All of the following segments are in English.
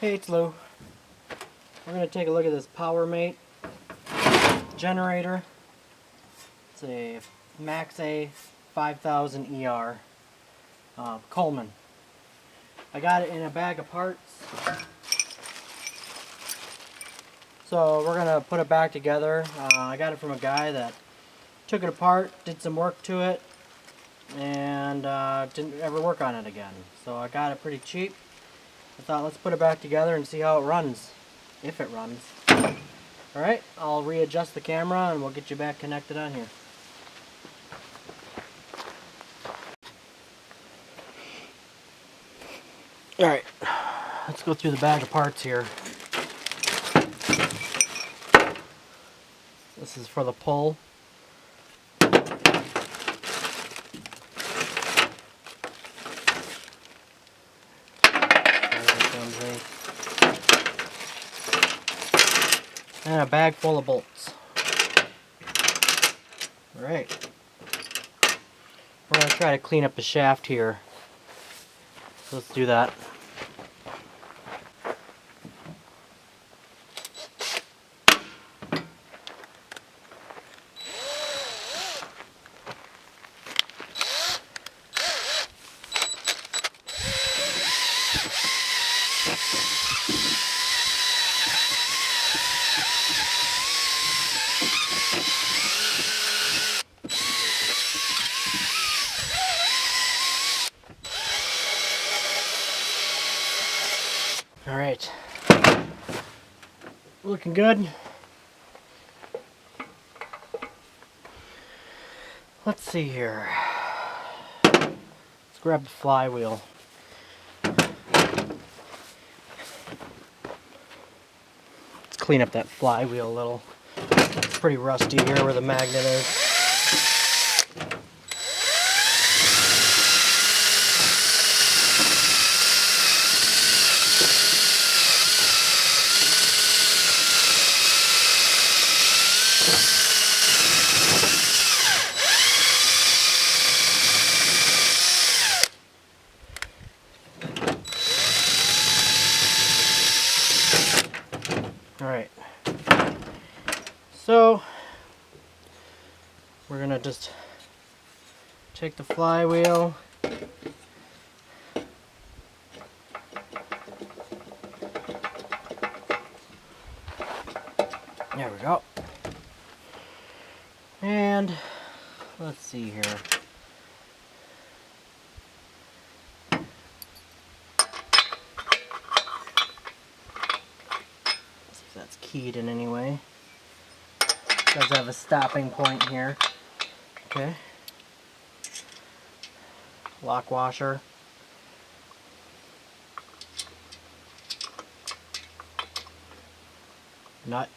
Hey, it's Lou. We're going to take a look at this Powermate generator. It's a Max A 5000 ER Coleman. I got it in a bag of parts. So we're going to put it back together. I got it from a guy that took it apart, did some work to it, and didn't ever work on it again. So I got it pretty cheap. I thought, let's put it back together and see how it runs, if it runs. Alright, I'll readjust the camera and we'll get you back connected on here. Alright, let's go through the bag of parts here. This is for the pull. And a bag full of bolts. Alright. We're going to try to clean up the shaft here. So let's do that. Alright, looking good. Let's see here. Let's grab the flywheel. Let's clean up that flywheel a little. It's pretty rusty here where the magnet is. Alright, so we're going to just take the flywheel, there we go, and let's see here. That's keyed in any way. It does have a stopping point here. Okay. Lock washer. Nut.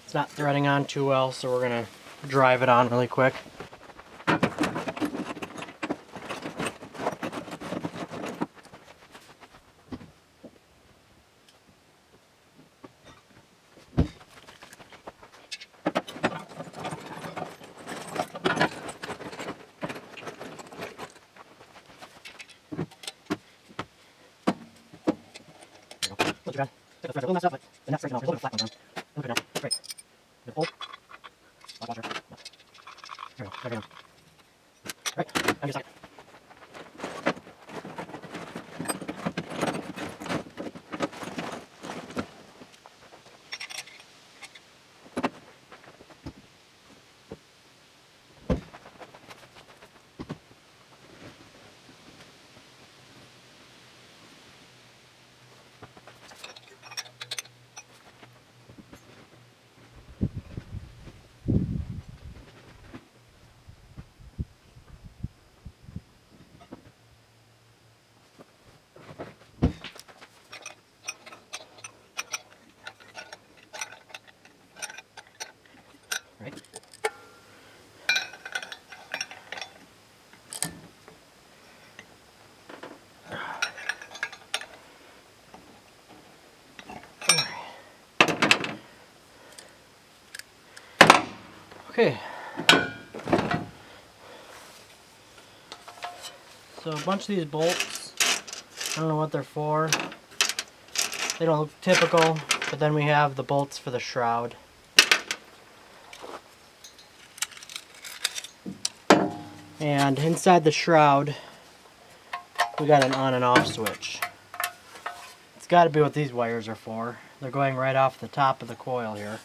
It's not threading on too well, so we're going to drive it on really quick. Look, you got the threads a little messed up, but the nut's breaking off. There's a little bit of flat ones on. Look at now. Great. The pull. Lock washer. Nut. There we go. There we go. Alright, I'm just like. Okay. So a bunch of these bolts, I don't know what they're for. They don't look typical, but then we have the bolts for the shroud. And inside the shroud, we got an on and off switch. It's got to be what these wires are for. They're going right off the top of the coil here.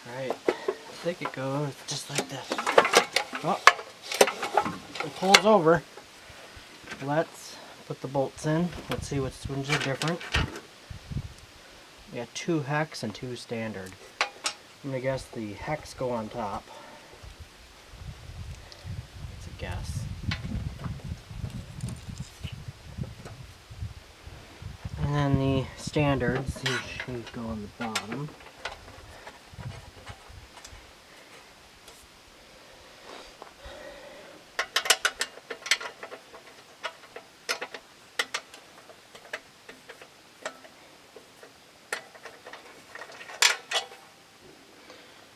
Alright, I think it goes just like this. Oh, it pulls over. Let's put the bolts in. Let's see which ones are different. We got 2 hex and 2 standard. I'm going to guess the hex go on top. It's a guess. And then the standards, these should go on the bottom.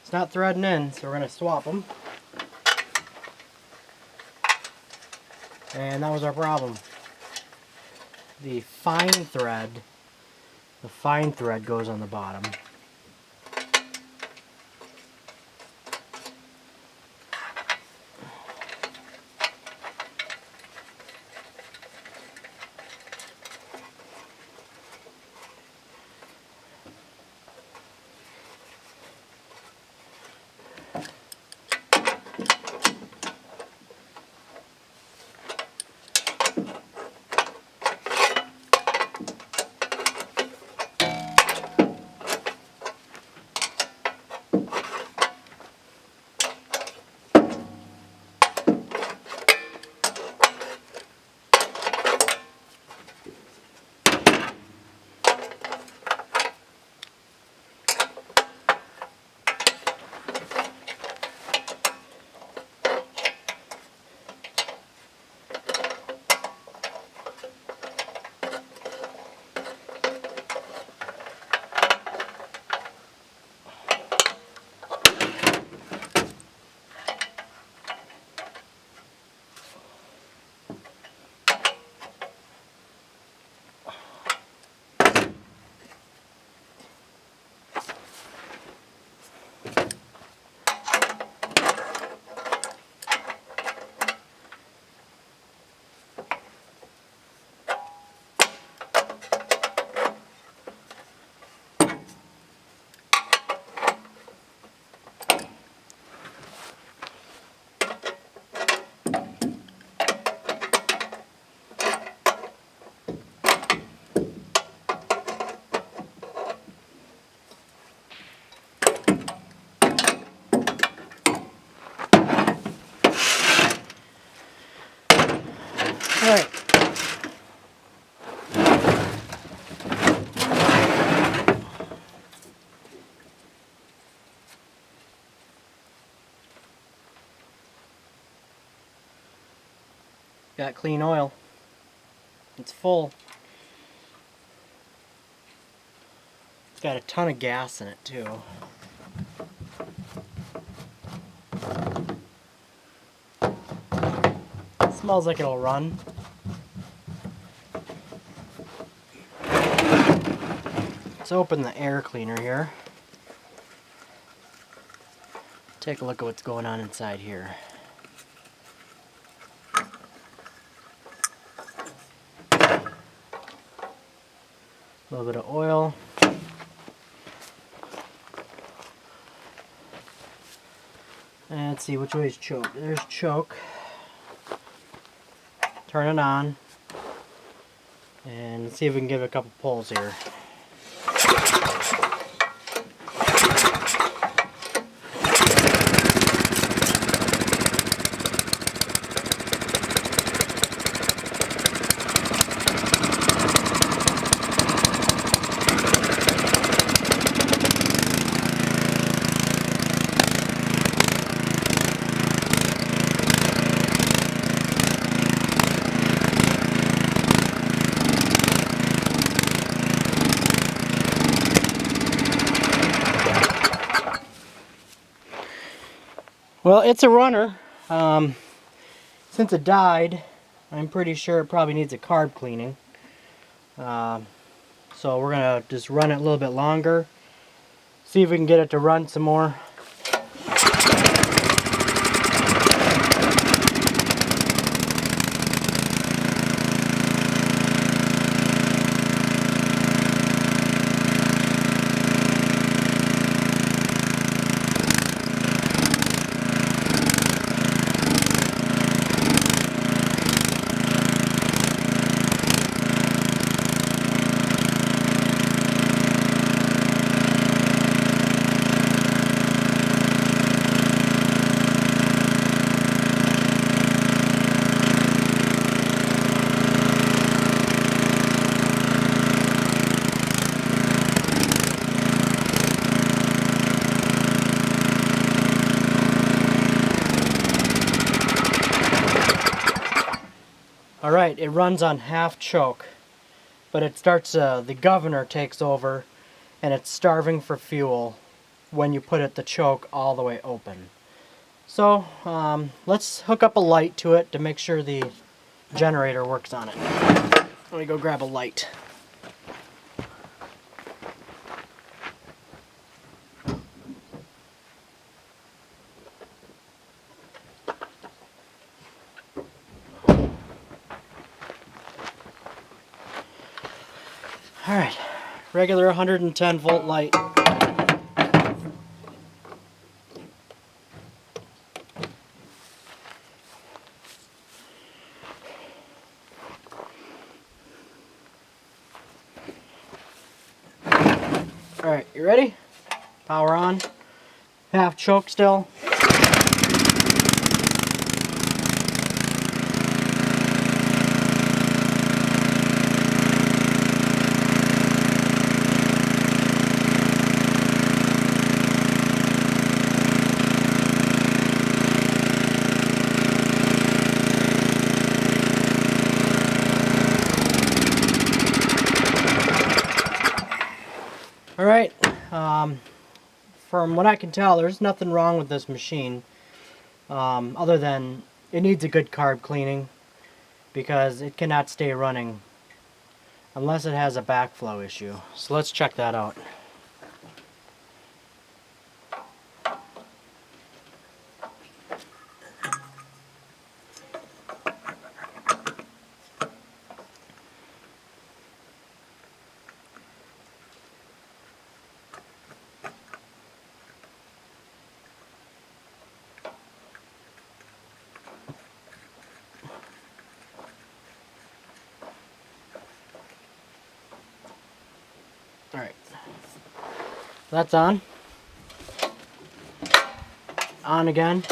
It's not threading in, so we're going to swap them. And that was our problem. The fine thread goes on the bottom. Alright. Got clean oil. It's full. It's got a ton of gas in it too. It smells like it'll run. Let's open the air cleaner here. Take a look at what's going on inside here. A little bit of oil. And let's see, which way is choke? There's choke. Turn it on. And let's see if we can give it a couple pulls here. Well, it's a runner. Since it died, I'm pretty sure it probably needs a carb cleaning. So we're gonna just run it a little bit longer, see if we can get it to run some more. Alright, it runs on half choke, but it starts, the governor takes over, and it's starving for fuel when you put the choke all the way open. So, let's hook up a light to it to make sure the generator works on it. Let me go grab a light. Alright, regular 110 volt light. Alright, you ready? Power on. Half choke still. Alright, from what I can tell, there's nothing wrong with this machine, other than it needs a good carb cleaning, because it cannot stay running unless it has a backflow issue. So let's check that out. Alright, that's on. On again.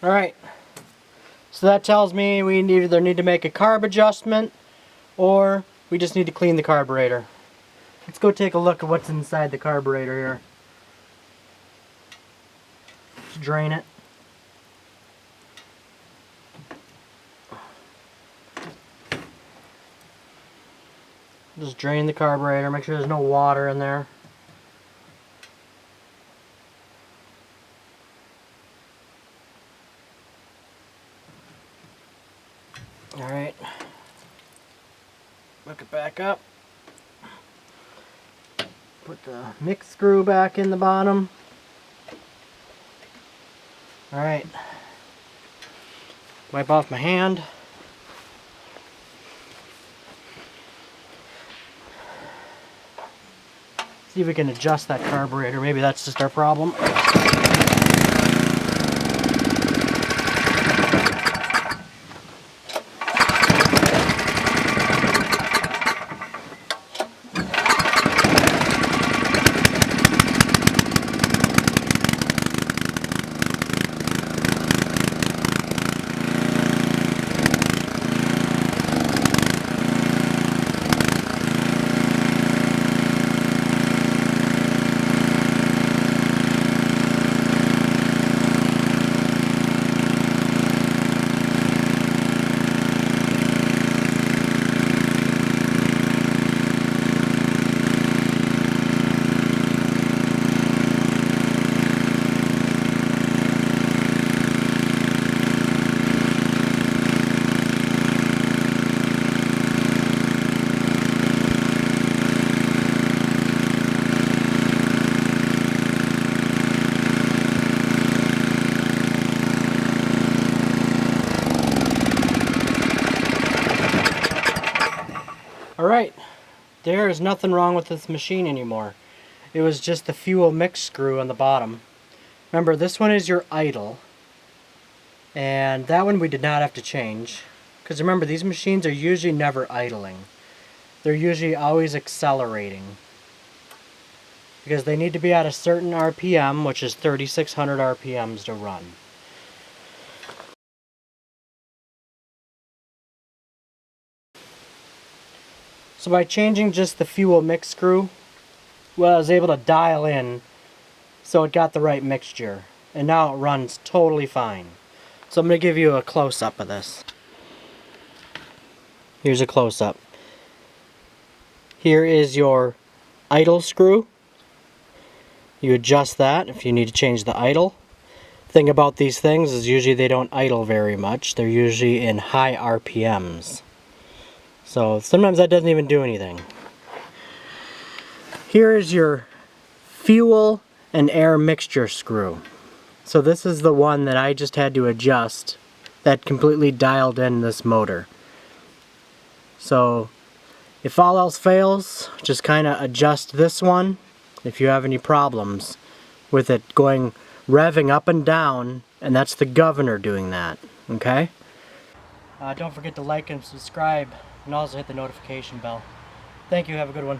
Alright, so that tells me we either need to make a carb adjustment or we just need to clean the carburetor. Let's go take a look at what's inside the carburetor here. Let's drain it. Just drain the carburetor, make sure there's no water in there. Alright. Hook it back up. Put the mix screw back in the bottom. Alright. Wipe off my hand. See if we can adjust that carburetor. Maybe that's just our problem. Alright, there is nothing wrong with this machine anymore. It was just the fuel mix screw on the bottom. Remember, this one is your idle, and that one we did not have to change. Because remember, these machines are usually never idling. They're usually always accelerating. Because they need to be at a certain RPM, which is 3,600 RPMs to run. So by changing just the fuel mix screw, well, I was able to dial in so it got the right mixture. And now it runs totally fine. So I'm going to give you a close-up of this. Here's a close-up. Here is your idle screw. You adjust that if you need to change the idle. Thing about these things is usually they don't idle very much. They're usually in high RPMs. So sometimes that doesn't even do anything. Here is your fuel and air mixture screw. So this is the one that I just had to adjust that completely dialed in this motor. So if all else fails, just kind of adjust this one if you have any problems with it going revving up and down, and that's the governor doing that. Okay? Don't forget to like and subscribe, and also hit the notification bell. Thank you, have a good one.